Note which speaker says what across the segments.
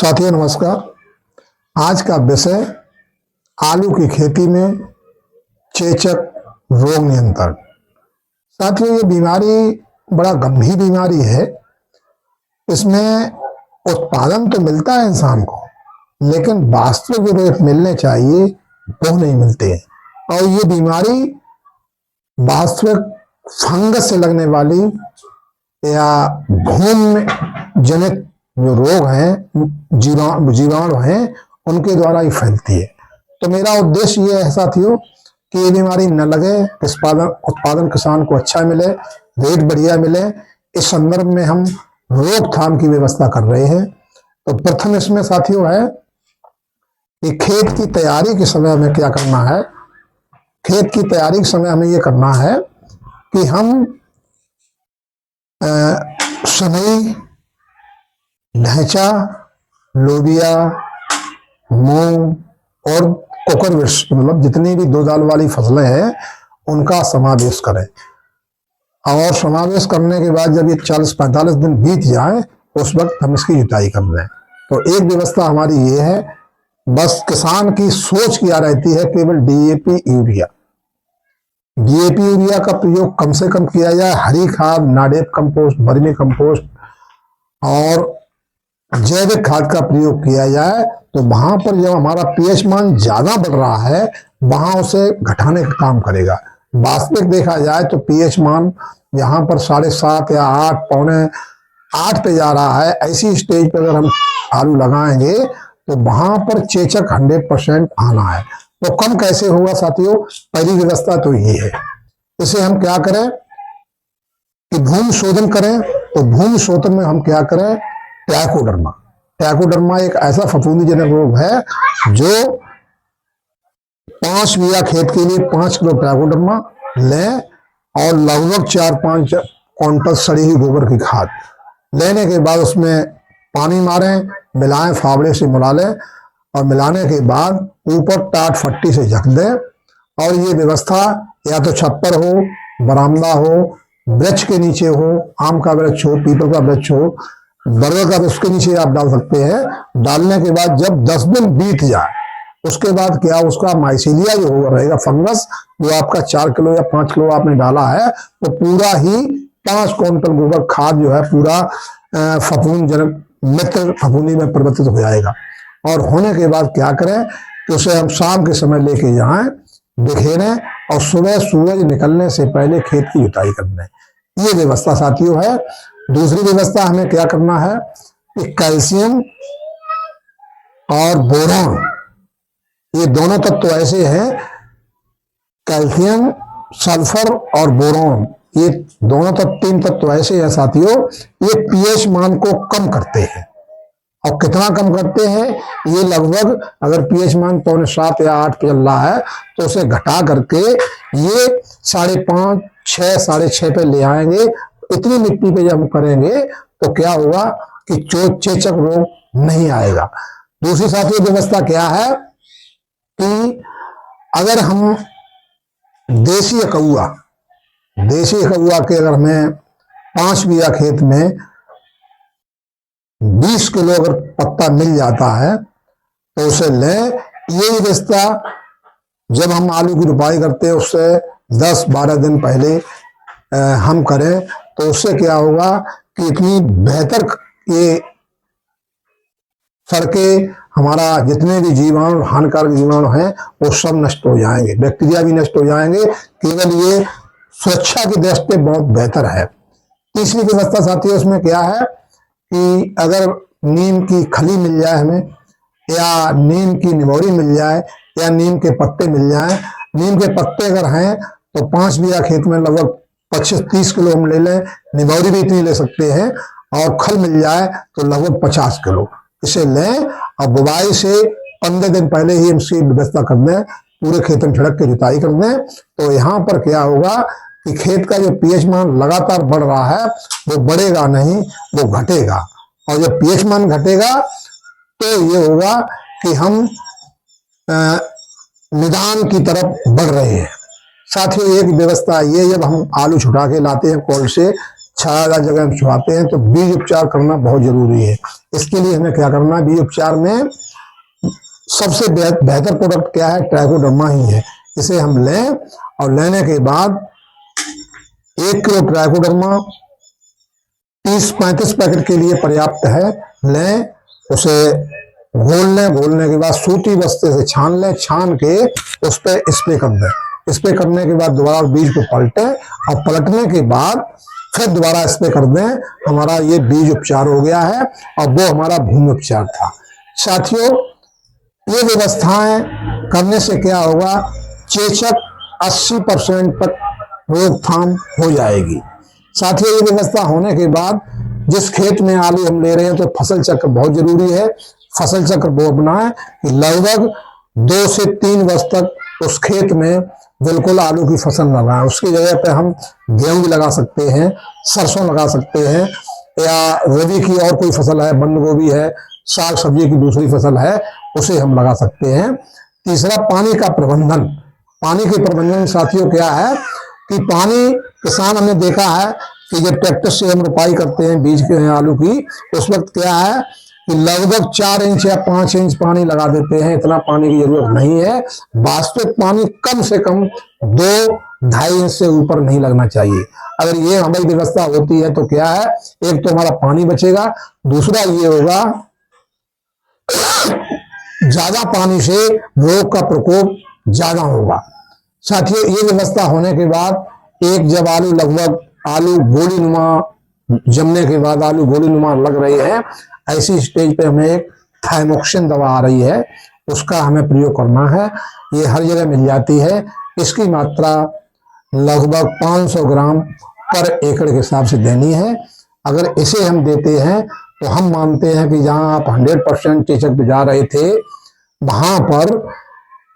Speaker 1: साथियों नमस्कार। आज का विषय आलू की खेती में चेचक रोग नियंत्रण। साथियों ये बीमारी बड़ा गंभीर बीमारी है। इसमें उत्पादन तो मिलता है इंसान को, लेकिन वास्तविक जो रेट मिलने चाहिए वो नहीं मिलते हैं। और ये बीमारी वास्तविक फंगस से लगने वाली या भूमि जनित जो रोग हैं, जीवाणु हैं, उनके द्वारा ही फैलती है। तो मेरा उद्देश्य ये है साथियों कि ये बीमारी न लगे, उत्पादन किसान को अच्छा मिले, रेट बढ़िया मिले। इस संदर्भ में हम रोकथाम की व्यवस्था कर रहे हैं। तो प्रथम इसमें साथियों है कि खेत की तैयारी के समय हमें क्या करना है। खेत की तैयारी के समय हमें ये करना है कि हम सनई, ढैंचा, लोबिया, मूंग और कोकरविट्स मतलब जितनी भी दो दाल वाली फसलें हैं उनका समावेश करें। और समावेश करने के बाद जब ये 40-45 दिन बीत जाए उस वक्त हम इसकी जुताई कर दें। तो एक व्यवस्था हमारी ये है। बस किसान की सोच क्या रहती है, केवल डीएपी यूरिया का प्रयोग कम से कम किया जाए। हरी खाद, नाडेप कंपोस्ट, वर्मी कंपोस्ट और जैविक खाद का प्रयोग किया जाए। तो वहां पर जब हमारा पीएच मान ज्यादा बढ़ रहा है वहां उसे घटाने का काम करेगा। वास्तविक देखा जाए तो पीएच मान यहाँ पर 7.5 या 8, पौने 8 पे जा रहा है। ऐसी स्टेज पर अगर हम आलू लगाएंगे तो वहां पर चेचक 100% आना है। तो कम कैसे होगा साथियों? पहली व्यवस्था तो ये है। इसे हम क्या करें कि भूमि शोधन करें। तो भूमि शोधन में हम क्या करें? ट्राइकोडर्मा एक ऐसा फफूंदीजनक रोग है जो 5 बीघा खेत के लिए 5 किलो ट्राइकोडर्मा लें और लगभग 4-5 क्विंटल सड़ी हुई गोबर की खाद लेने के बाद उसमें पानी मारें, मिलाएं, फावड़े से मिला लें और मिलाने के बाद ऊपर टाट फट्टी से ढक दें। और ये व्यवस्था या तो छप्पर हो, बरामदा हो, वृक्ष के नीचे हो, आम का वृक्ष हो, पीपल का वृक्ष हो, बरगद का, उसके नीचे आप डाल सकते हैं। डालने के बाद जब 10 दिन बीत जाए उसके बाद क्या उसका माइसीलिया जो हो रहेगा, फंगस, जो आपका 4 किलो या 5 किलो आपने डाला है तो पूरा ही 5 क्विंटल गोबर खाद जो है पूरा फफूंदजनक मित्र फफूंदी में परिवर्तित हो जाएगा। और होने के बाद क्या करें कि उसे हम शाम के समय लेके जाएं, बिखेरें और सुबह सूरज निकलने से पहले खेत की जुताई कर दें। ये व्यवस्था साथियों है। दूसरी व्यवस्था हमें क्या करना है कि कैल्शियम और बोरॉन, ये दोनों तत्व तो ऐसे हैं, कैल्शियम, सल्फर और बोरॉन, ये दोनों तत्व, 3 तत्व तो ऐसे हैं साथियों, ये पीएच मान को कम करते हैं। और कितना कम करते हैं? ये लगभग अगर पीएच मान 5.7 या 8 पे चल रहा है तो उसे घटा करके ये 5.5, 6, 6.5 पे ले आएंगे। इतनी मिट्टी पे जब हम करेंगे तो क्या होगा कि चेचक रोग नहीं आएगा। दूसरी साथियों व्यवस्था क्या है कि अगर हम देसी कौआ के अगर हमें 5 बीघा खेत में 20 किलो अगर पत्ता मिल जाता है तो उसे लें। ये व्यवस्था जब हम आलू की रुपाई करते हैं उससे 10-12 दिन पहले हम करें तो उससे क्या होगा कि इतनी बेहतर ये सड़के, हमारा जितने भी जीवाणु, हानिकारक जीवाणु हैं वो सब नष्ट हो जाएंगे, बैक्टीरिया भी नष्ट हो जाएंगे। केवल ये सुरक्षा की दृष्टि बहुत बेहतर है। तीसरी व्यवस्था साथियों उसमें क्या है कि अगर नीम की खली मिल जाए हमें, या नीम की निमोरी मिल जाए, या नीम के पत्ते मिल जाए। नीम के पत्ते अगर हैं तो 5 बीघा खेत में लगभग 25-30 किलो हम ले लें। निमोरी भी इतनी ले सकते हैं। और खल मिल जाए तो लगभग 50 किलो इसे लें और बुवाई से 15 दिन पहले ही इसकी व्यवस्था कर दें, पूरे खेत में छिड़क के जुताई कर दें। तो यहाँ पर क्या होगा कि खेत का जो पीएच मान लगातार बढ़ रहा है वो बढ़ेगा नहीं, वो घटेगा। और जब पीएच मान घटेगा तो ये होगा कि हम निदान की तरफ बढ़ रहे हैं। साथियों एक व्यवस्था ये, जब हम आलू छुटा के लाते हैं कोल्ड से छायादार जगह में छुपाते हैं। तो बीज उपचार करना बहुत जरूरी है। इसके लिए हमें क्या करना है, बीज उपचार में सबसे बेहतर प्रोडक्ट क्या है, ट्राइकोडर्मा ही है। इसे हम लें और लेने के बाद 1 किलो ट्राइकोडर्मा 30-35 पैकेट के लिए पर्याप्त है। लें, उसे घोल लें, घोलने के बाद सूती बस्ते से छान लें, छान के उस पर स्प्रे कर दें। स्प्रे करने के बाद दोबारा बीज को पलटें और पलटने के बाद फिर दोबारा स्प्रे कर दें। हमारा ये बीज उपचार हो गया है और वो हमारा भूमि उपचार था। साथियों, ये व्यवस्थाएं करने से क्या होगा, चेचक 80% तक रोकथाम हो जाएगी। साथियों, ये व्यवस्था होने के बाद जिस खेत में आलू हम ले रहे हैं तो फसल चक्र बहुत जरूरी है। फसल चक्र वो अपनाएं कि लगभग 2 से 3 वर्ष तक उस खेत में बिल्कुल आलू की फसल न लगाएं। उसकी जगह पे हम गेहूं भी लगा सकते हैं, सरसों लगा सकते हैं, या रबी की और कोई फसल है, बंद गोभी है, साग सब्जी की दूसरी फसल है, उसे हम लगा सकते हैं। तीसरा, पानी का प्रबंधन। पानी के प्रबंधन साथियों क्या है कि पानी, किसान हमने देखा है कि जब ट्रैक्टर से हम रोपाई करते हैं बीज के आलू की, उस वक्त क्या है कि लगभग 4 इंच या 5 इंच पानी लगा देते हैं। इतना पानी की जरूरत नहीं है। वास्तविक पानी कम से कम 2-2.5 इंच से ऊपर नहीं लगना चाहिए। अगर ये हमारी व्यवस्था होती है तो क्या है, एक तो हमारा पानी बचेगा, दूसरा ये होगा ज्यादा पानी से रोग का प्रकोप ज्यादा होगा। साथियों, ये व्यवस्था होने के बाद जब आलू गोली नुमा जमने के बाद आलू गोली नुमा लग रहे हैं, ऐसी स्टेज पे हमें एक थाइमोक्सिन दवा आ रही है, उसका हमें प्रयोग करना है। ये हर जगह मिल जाती है। इसकी मात्रा लगभग 500 ग्राम पर एकड़ के हिसाब से देनी है। अगर इसे हम देते हैं तो हम मानते हैं कि जहां आप 100% चेचक पे जा रहे थे, वहां पर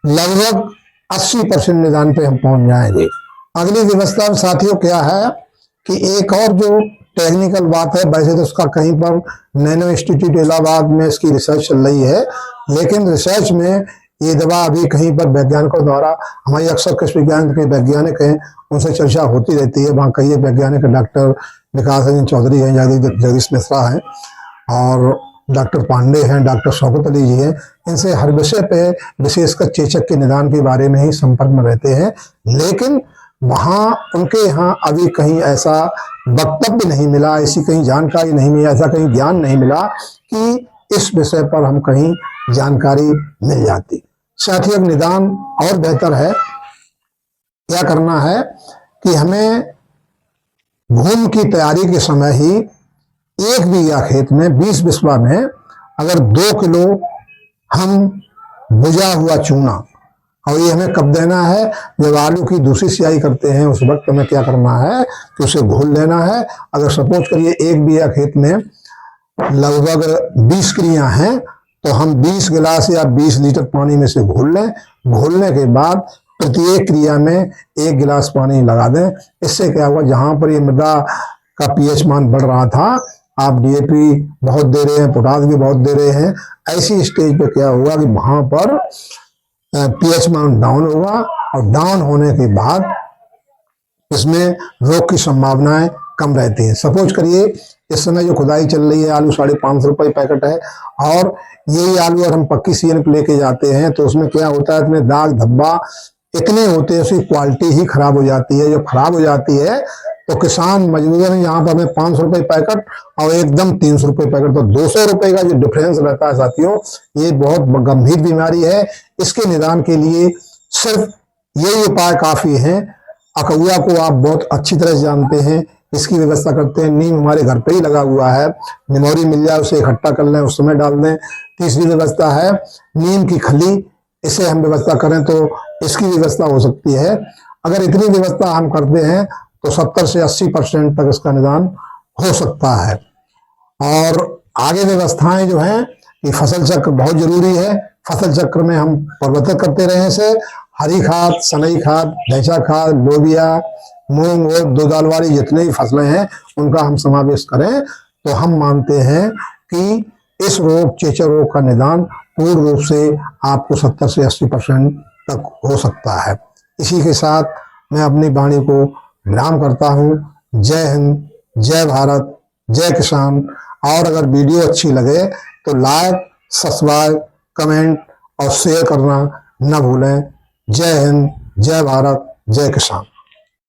Speaker 1: लगभग 80% निदान पे हम पहुंच जाएंगे। अगली व्यवस्था में साथियों क्या है कि एक और जो टेक्निकल बात है, वैसे तो उसका कहीं पर नैनो इंस्टीट्यूट इलाहाबाद में इसकी रिसर्च चल रही है, लेकिन रिसर्च में ये दवा अभी कहीं पर वैज्ञानिकों द्वारा, हमारी अक्सर कृषि विज्ञान के वैज्ञानिक हैं, उनसे चर्चा होती रहती है। वहाँ कई वैज्ञानिक डॉक्टर विकास रंजन चौधरी हैं, जगदीश मिश्रा हैं, और डॉक्टर पांडे हैं, डॉक्टर शौकत अली जी हैं। इनसे हर विषय पे, विशेषकर चेचक के निदान के बारे में ही संपर्क में रहते हैं। लेकिन वहां उनके यहाँ अभी कहीं ऐसा वक्तव्य नहीं मिला, ऐसी कहीं जानकारी नहीं मिली, ऐसा कहीं ज्ञान नहीं मिला कि इस विषय पर हम कहीं जानकारी मिल जाती। साथियों, निदान और बेहतर है। क्या करना है कि हमें भूमि की तैयारी के समय ही 1 बीघा खेत में 20 बिस्वा में अगर 2 किलो हम भुजा हुआ चूना, और ये हमें कब देना है, जब आलू की दूसरी सिंचाई करते हैं उस वक्त हमें क्या करना है कि उसे घोल लेना है। अगर सपोज करिए 1 बीघा खेत में लगभग 20 क्रियां हैं, तो हम 20 गिलास या 20 लीटर पानी में से घोल लें। घोलने के बाद प्रत्येक क्रिया में 1 गिलास पानी लगा दें। इससे क्या हुआ, जहां पर ये मृदा का पीएच मान बढ़ रहा था, आप डीएपी बहुत दे रहे हैं, पोटास भी बहुत दे रहे हैं, ऐसी स्टेज पे क्या हुआ कि वहां पर पीएच मान डाउन होगा, और डाउन होने के बाद इसमें रोग की संभावनाएं कम रहती हैं। सपोज करिए इस समय जो खुदाई चल रही है, आलू 550 रुपए पैकेट है, और यही आलू अगर हम पक्की सीजन पे लेके जाते हैं तो उसमें क्या होता है, इतने दाग धब्बा इतने होते हैं, उसकी क्वालिटी ही खराब हो जाती है। जब खराब हो जाती है तो किसान मजबूरन यहाँ पर हमें 500 रुपए पैकेट और एकदम 300 रुपए पैकेट, तो 200 रुपए का जो डिफरेंस रहता है साथियों, ये बहुत गंभीर बीमारी है। इसके निदान के लिए सिर्फ यही उपाय काफी है। अकौआ को आप बहुत अच्छी तरह से जानते हैं, इसकी व्यवस्था करते हैं। नीम हमारे घर पे ही लगा हुआ है, निमोरी मिल जाए उसे इकट्ठा कर लें, उस समय डाल दें। तीसरी व्यवस्था है नीम की खली, इसे हम व्यवस्था करें तो इसकी व्यवस्था हो सकती है। अगर इतनी व्यवस्था हम करते हैं तो 70 से 80% तक इसका निदान हो सकता है। और आगे व्यवस्थाएं जो हैं कि फसल चक्र बहुत जरूरी है। फसल चक्र में हम परिवर्तन करते रहे से हरी खाद, सनई खाद, ढैंचा खाद, लोबिया, मूंग और 2 दाल वाली जितने भी फसलें हैं उनका हम समावेश करें, तो हम मानते हैं कि इस रोग, चेचक रोग का निदान पूर्ण रूप से आपको 70 से 80% तक हो सकता है। इसी के साथ मैं अपनी वाणी को विराम करता हूँ। जय हिंद, जय भारत, जय किसान। और अगर वीडियो अच्छी लगे तो लाइक, सब्सक्राइब, कमेंट और शेयर करना न भूलें। जय हिंद, जय भारत, जय किसान।